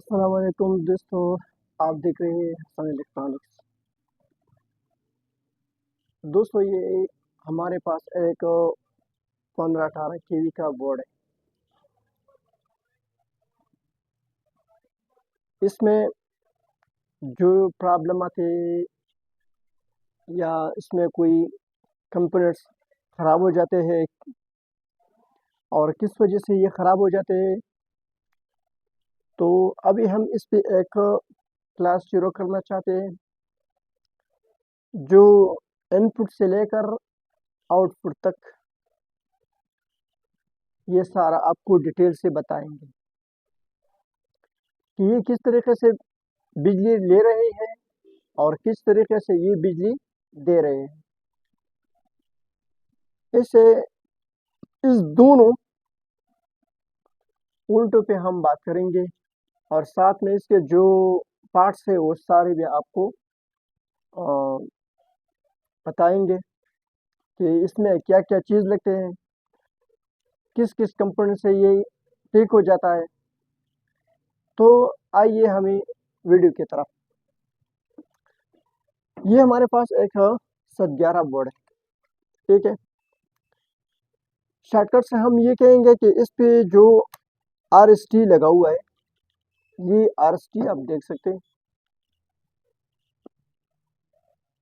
अस्सलाम वालेकुम दोस्तों। आप देख रहे हैं हसन इलेक्ट्रॉनिक्स। दोस्तों, ये हमारे पास एक 15-18 केवी का बोर्ड है। इसमें जो प्रॉब्लम आती है या इसमें कोई कंपोनेंट्स ख़राब हो जाते हैं और किस वजह से ये ख़राब हो जाते हैं, तो अभी हम इस पे एक क्लास शुरू करना चाहते हैं जो इनपुट से लेकर आउटपुट तक ये सारा आपको डिटेल से बताएंगे कि ये किस तरीके से बिजली ले रहे हैं और किस तरीके से ये बिजली दे रहे हैं। इसे इस दोनों उल्टों पे हम बात करेंगे और साथ में इसके जो पार्ट्स है वो सारे भी आपको अ, बताएंगे कि इसमें क्या क्या चीज़ लगते हैं, किस किस कंपोनेंट से ये ठीक हो जाता है। तो आइए हमें वीडियो की तरफ। ये हमारे पास एक 711 बोर्ड है, ठीक है। शॉर्टकट से हम ये कहेंगे कि इस पे जो आर एस टी लगा हुआ है, ये आर एस टी आप देख सकते हैं।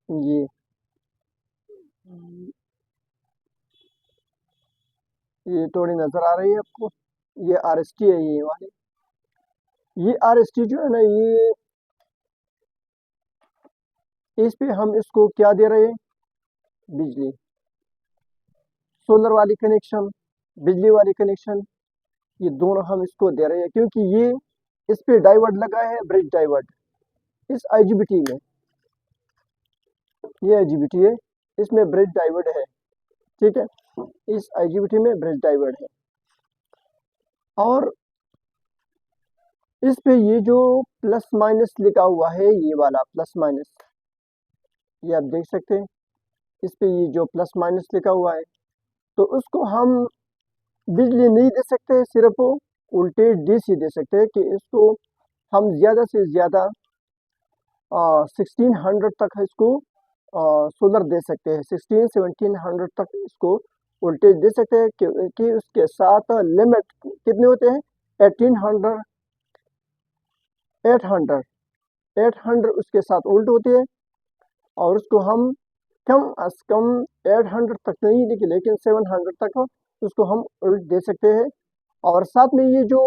ये ये थोड़ी नजर आ रही है आपको। ये आर एस टी है, ये वाली। ये आर एस टी जो है ना, ये इस पे हम इसको क्या दे रहे हैं, बिजली। सोलर वाली कनेक्शन, बिजली वाली कनेक्शन, ये दोनों हम इसको दे रहे हैं क्योंकि ये इस पे डाइवर्ट लगा है, ब्रिज डाइवर्ट। इस आईजीबीटी में, ये आईजीबीटी है, इसमें ब्रिज डाइवर्ट है, ठीक है। इस आईजीबीटी में ब्रिज डाइवर्ट है और इस पे ये जो प्लस माइनस लिखा हुआ है, ये वाला प्लस माइनस, ये आप देख सकते हैं। इस पे ये जो प्लस माइनस लिखा हुआ है, तो उसको हम बिजली नहीं दे सकते, सिर्फ वोल्टेज डीसी दे सकते हैं कि इसको हम ज़्यादा से ज़्यादा 1600 तक इसको सोलर दे सकते हैं। 16-1700 तक इसको वोल्टेज दे सकते हैं कि उसके साथ लिमिट कितने होते हैं, 1800, 800, 800 उसके साथ उल्ट होती है। और उसको हम कम अज कम 800 तक नहीं लेकिन 700 तक उसको हम उल्ट दे सकते हैं। और साथ में ये जो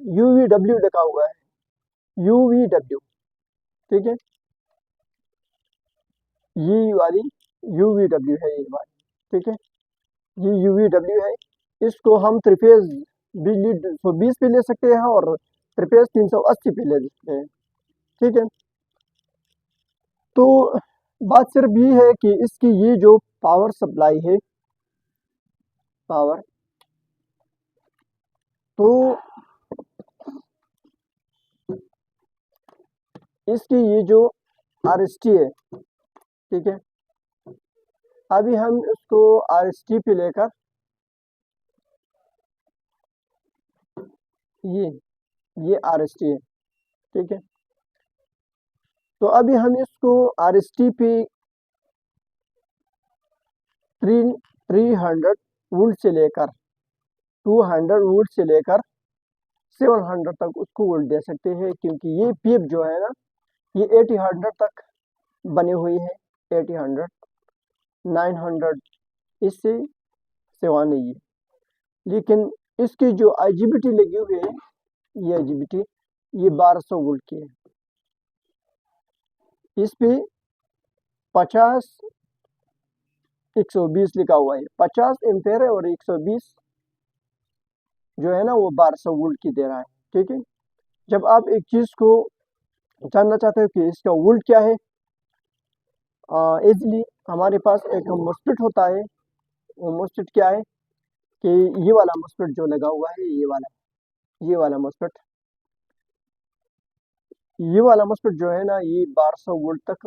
UVW लिखा हुआ है, UVW, ठीक है, ये वाली UVW है, ये वाली, ठीक है। ये UVW है, इसको हम त्रिफेज बिजली 220 पे ले सकते हैं और त्रिफेज 380 पे ले सकते हैं, ठीक है। तो बात सिर्फ ये है कि इसकी ये जो पावर सप्लाई है, पावर, तो इसकी ये जो RST है, ठीक है। अभी हम इसको RST पे लेकर ये ये RST है, ठीक है। तो अभी हम इसको RST पे 300 वोल्ट से लेकर 200 वोल्ट से लेकर 700 तक उसको वोल्ट दे सकते हैं क्योंकि ये पीप जो है ना, ये 800 तक बने हुए हैं। 800, 900, इससे सेवा नहीं है। लेकिन इसकी जो आईजीबीटी लगी हुई है, ये आईजीबीटी, ये 1200 वोल्ट की है। इस पे 50, 120 लिखा हुआ है। 50 एम्पेयर है और 120 जो है ना, वो 1200 वोल्ट की दे रहा है, ठीक है। जब आप एक चीज को जानना चाहते हो कि इसका वोल्ट क्या है, इजली हमारे पास एक मॉस्फेट होता है। वो मॉस्फेट क्या है कि ये वाला मॉस्फेट जो लगा हुआ है, ये वाला मॉस्फेट, ये वाला मॉस्फेट जो है ना, ये 1200 वोल्ट तक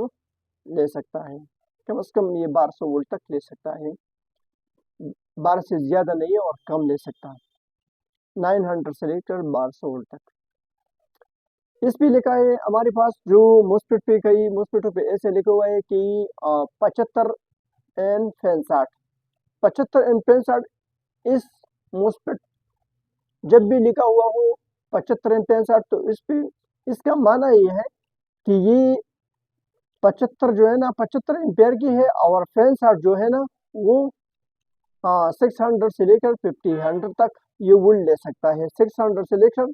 ले सकता है। कम से कम ये 1200 वोल्ट तक ले सकता है, 12 से ज्यादा नहीं और कम ले सकता है। 900 से लेकर 1200 वोल्ट तक। इस पे लिखा है हमारे पास जो मोस्फेट पे कई मोस्फेटों पे ऐसे लिखा हुआ है कि 75N65 75N65 इस मोस्फेट जब भी लिखा हुआ हो 75N65 तो इस पे इसका माना ये है कि ये 75 जो है ना 75 एम्पेयर की है और फैन शाफ्ट जो है ना वो 600 से लेकर 50 तक ये वोल्ट ले सकता है। 600 से लेकर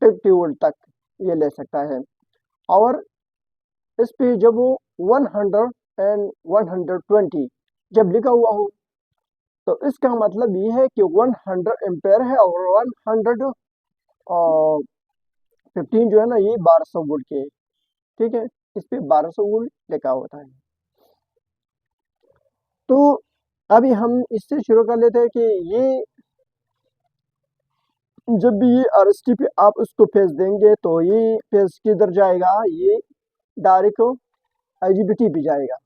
50 वोल्ट तक ये ले सकता है। और इस पे जब वो 100 एंड 120 जब लिखा हुआ हो तो इसका मतलब ये है कि 100 एम्पेयर है और 115 जो है ना ये 1200 वोल्ट के है। ठीक है, इस पे 1200 वोल्ट लिखा होता है। तो अभी हम इससे शुरू कर लेते हैं कि ये जब भी ये आरएसटी पे आप उसको भेज देंगे तो ये भेज किधर जाएगा, ये डायरेक्ट आईजीबीटी पे जाएगा।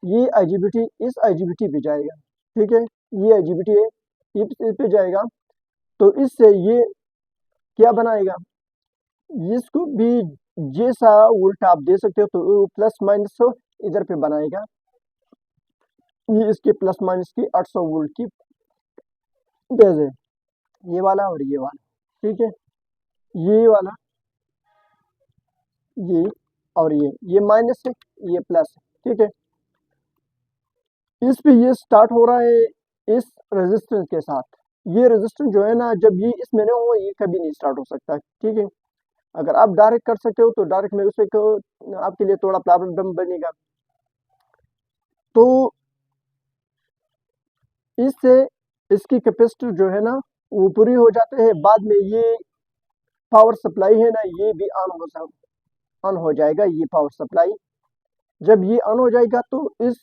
ये आईजीबीटी इस आईजीबीटी पे जाएगा। ठीक है, ये आईजीबीटी है, इस पे जाएगा। तो इससे ये क्या बनाएगा, इसको भी जैसा उल्टा आप दे सकते हो तो प्लस माइनस इधर पे बनाएगा। ये इसके प्लस माइनस की 800 वोल्ट की बेस है, ये वाला और ये वाला। ठीक है, ये वाला ये और ये माइनस है, ये प्लस है। ठीक है, इस पे ये स्टार्ट हो रहा है इस रेजिस्टेंस के साथ। ये रेजिस्टेंस जो है ना जब ये इसमें ना हो ये कभी नहीं स्टार्ट हो सकता। ठीक है, अगर आप डायरेक्ट कर सकते हो तो डायरेक्ट में उससे आपके लिए थोड़ा प्रॉब्लम बनेगा। तो इससे इसकी कैपेसिटी जो है ना वो पूरी हो जाते हैं। बाद में ये पावर सप्लाई है ना ये भी ऑन हो जाएगा। ये पावर सप्लाई जब ये ऑन हो जाएगा तो इस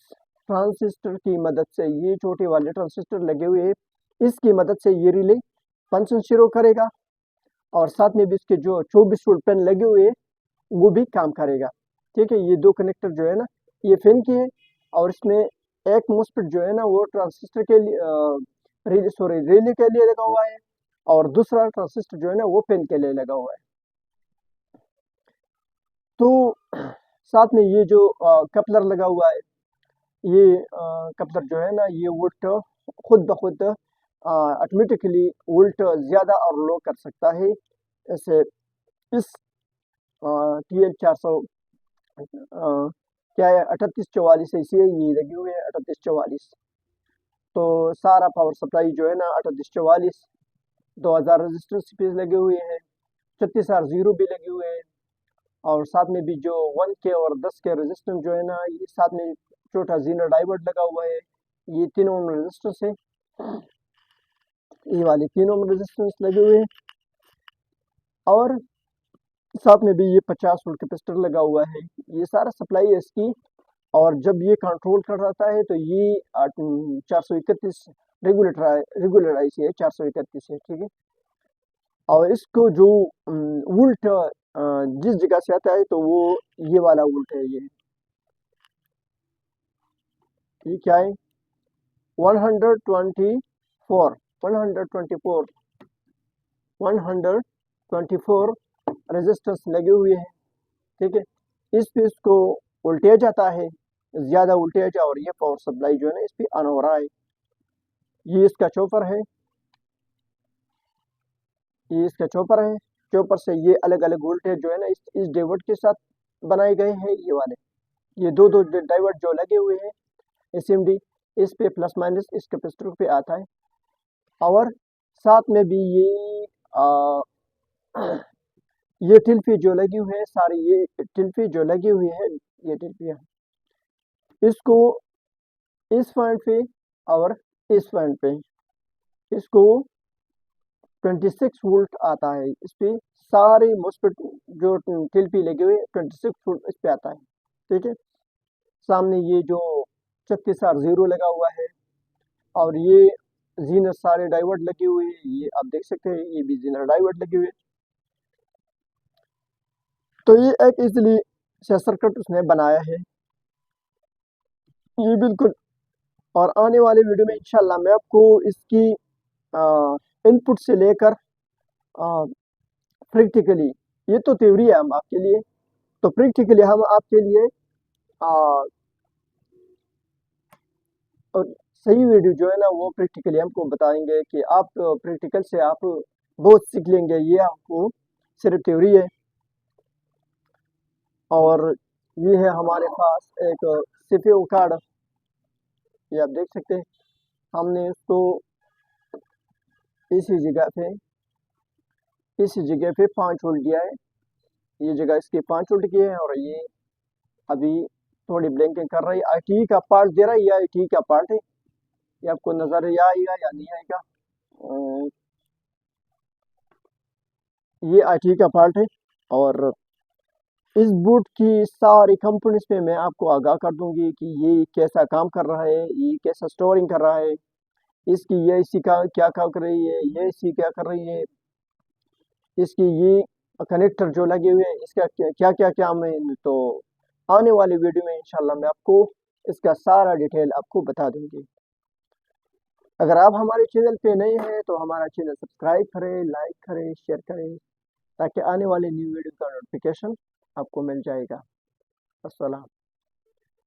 ट्रांजिस्टर की मदद से, ये छोटे वाले ट्रांजिस्टर लगे हुए हैं, इसकी मदद से ये रिले फंक्शन शुरू करेगा और साथ में भी इसके जो 24 वोल्ट पेन लगे हुए हैं वो भी काम करेगा। ठीक है, ये दो कनेक्टर जो है ना ये फैन की है और इसमें एक मोस्फेट जो है ना वो ट्रांजिस्टर के लिए रिले के लिए लगा हुआ है और दूसरा ट्रांजिस्टर जो है ना वो फैन के लिए लगा हुआ है। तो साथ में ये जो कपलर लगा हुआ है, ये कपलर जो है ना ये वोल्ट खुद ब खुद ऑटोमेटिकली वोल्ट ज़्यादा और लो कर सकता है। ऐसे इस TL400 क्या है 3844 ऐसी है, ये लगी हुई है 3844। तो सारा पावर सप्लाई जो है ना 3844 2000 रजिस्टर पे लगे हुए हैं, 36R जीरो भी लगे हुए हैं और साथ में भी जो 1K और 10K रेजिस्टेंस जो है ना ये साथ में छोटा जीनर डायोड लगा हुआ है। ये 3 ओम रेजिस्टेंस है, ये वाले 3 ओम रेजिस्टेंस लगे हुए हैं और साथ में भी ये 50 वोल्ट कैपेसिटर लगा हुआ है। ये सारा सप्लाई है इसकी। और जब ये कंट्रोल कर रहता है तो ये 431 रेगुलर आईसी है, 431 है। ठीक है, और इसको जो वोल्ट जिस जगह से आता है तो वो ये वाला वोल्ट है। ये क्या है 124 124 124 रेजिस्टेंस लगे हुए हैं। ठीक है, इस पे इसको वोल्टेज आता है, ज़्यादा वोल्टेज और ये पावर सप्लाई जो है ना इस पे ऑन हो रहा है। ये इसका चॉपर है, ये इसका चॉपर है। चॉपर से ये अलग अलग वोल्टेज जो है ना इस डायोड के साथ बनाए गए हैं। ये वाले ये दो दो डायोड जो लगे हुए हैं एसएमडी, इस पे प्लस माइनस इस कैपेसिटर पे आता है। और साथ में भी आ, ये टिल्फी जो लगी हुई है सारी, ये टिल्फी जो लगी हुई है ये टिल्फियाँ इसको इस पॉइंट पे और इस पॉइंट पे इसको 26 वोल्ट आता है। इस पे सारे मोस्फेट जो टिल्फी लगे हुए 26 वोल्ट इस पे आता है। ठीक है, सामने ये जो 36R जीरो लगा हुआ है और ये जीनर सारे डायोड लगे हुए हैं, ये आप देख सकते हैं ये भी जीनर डायोड लगे हुए हैं। तो ये एक इजीली से सर्किट उसने बनाया है ये बिल्कुल। और आने वाले वीडियो में इंशाल्लाह मैं आपको इसकी इनपुट से लेकर प्रैक्टिकली, ये तो थ्योरी है हम आपके लिए, तो प्रैक्टिकली हम आपके लिए आ, और सही वीडियो जो है ना वो प्रैक्टिकली हमको बताएंगे कि आप प्रैक्टिकल से आप बहुत सीख लेंगे, ये आपको सिर्फ थ्योरी है। और ये है हमारे पास एक सीपीयू कार्ड, ये आप देख सकते हैं, हमने इसको इसी जगह पे इसी जगह पे 5 वोल्ट दिया है, ये जगह इसके 5 वोल्ट की है, और ये अभी थोड़ी ब्लिंकिंग कर रही है। आईटी का पार्ट दे रहा है, ये आईटी का पार्ट है, ये आपको नजर या आएगा या नहीं आएगा। ये आईटी का पार्ट है, और इस बूट की सारी कंपोनेंट्स पे मैं आपको आगाह कर दूंगी कि ये कैसा काम कर रहा है, ये कैसा स्टोरिंग कर रहा है, इसकी ये इसी का क्या काम कर रही है, ये इसी क्या कर रही है, इसकी ये कनेक्टर जो लगे हुए हैं इसका क्या क्या काम है। तो आने वाली वीडियो में इंशाल्लाह मैं आपको इसका सारा डिटेल आपको बता दूंगी। अगर आप हमारे चैनल पे नए हैं तो हमारा चैनल सब्सक्राइब करें, लाइक करें, शेयर करें, ताकि आने वाले न्यू वीडियो का नोटिफिकेशन आपको मिल जाएगा। अस्सलाम।